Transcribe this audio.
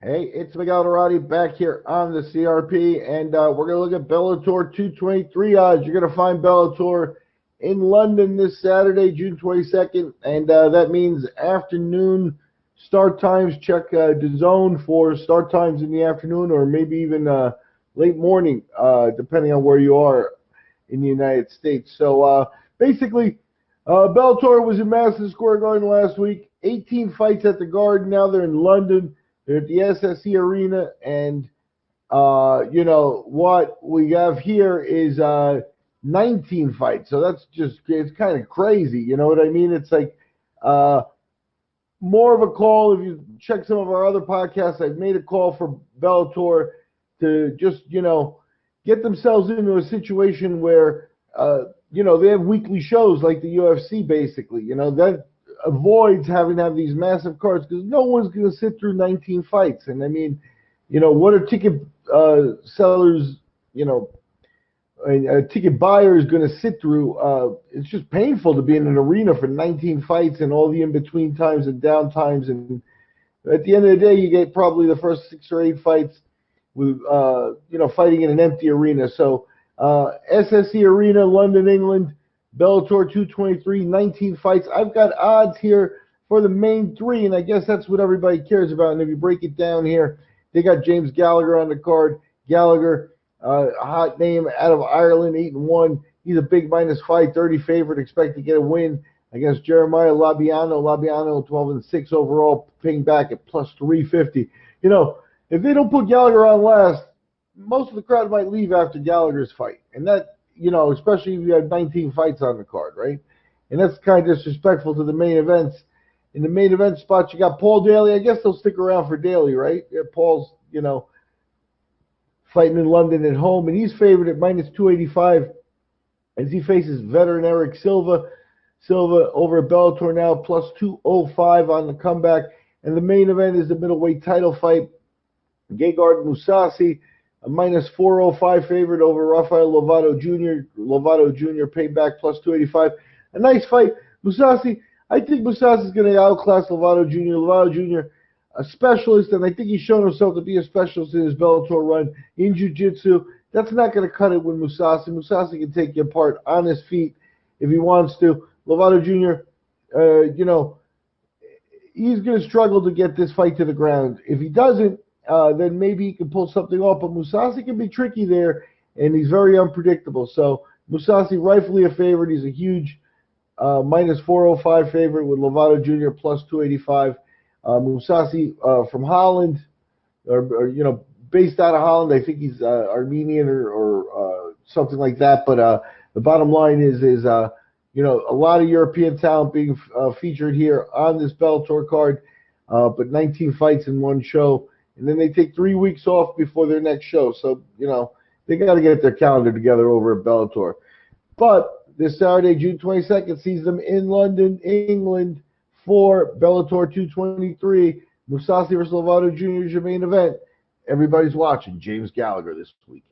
Hey, it's Miguel back here on the CRP, and we're going to look at Bellator 223 odds. You're going to find Bellator in London this Saturday, June 22nd, and that means afternoon start times. Check DAZN for start times in the afternoon or maybe even late morning, depending on where you are in the United States. So basically, Bellator was in Madison Square Garden last week, 18 fights at the Garden. Now they're in London. They're at the SSE Arena, and you know what we have here is 19 fights. So that's it's kind of crazy. You know what I mean? It's like more of a call. If you check some of our other podcasts, I've made a call for Bellator to just get themselves into a situation where they have weekly shows like the UFC, basically. That avoids having to have these massive cards because no one's going to sit through 19 fights. And I mean, what are ticket sellers, ticket buyers going to sit through? It's just painful to be in an arena for 19 fights and all the in-between times and down times. And at the end of the day, you get probably the first 6 or 8 fights with, fighting in an empty arena. So SSE Arena, London, England, Bellator 223, 19 fights. I've got odds here for the main 3, and I guess that's what everybody cares about. And if you break it down here, they got James Gallagher on the card. Gallagher, a hot name out of Ireland, 8-1. He's a big -530 favorite. Expect to get a win against Jeremiah Labiano. Labiano 12-6 overall, paying back at +350. If they don't put Gallagher on last, most of the crowd might leave after Gallagher's fight, and that. Especially if you have 19 fights on the card, right? And that's kind of disrespectful to the main events. In the main event spots, you got Paul Daley. I guess they'll stick around for Daley, right? Yeah, Paul's, fighting in London at home, and he's favored at -285 as he faces veteran Erick Silva. Silva over at Bellator now, +205 on the comeback. And the main event is the middleweight title fight. Gegard Mousasi, a -405 favorite over Rafael Lovato Jr. Lovato Jr. paid back +285. A nice fight. Mousasi, I think Mousasi is going to outclass Lovato Jr. Lovato Jr., a specialist, and I think he's shown himself to be a specialist in his Bellator run in jiu-jitsu. That's not going to cut it with Mousasi. Mousasi can take you apart on his feet if he wants to. Lovato Jr., he's going to struggle to get this fight to the ground. If he doesn't, then maybe he can pull something off. But Mousasi can be tricky there, and he's very unpredictable. So Mousasi, rightfully a favorite. He's a huge -405 favorite with Lovato Jr. +285. Mousasi from Holland, or based out of Holland. I think he's Armenian or something like that. But the bottom line is a lot of European talent being featured here on this Bellator card, but 19 fights in one show. And then they take 3 weeks off before their next show. So, they got to get their calendar together over at Bellator. But this Saturday, June 22nd, sees them in London, England for Bellator 223. Mousasi versus Lovato Jr. is your main event. Everybody's watching James Gallagher this week.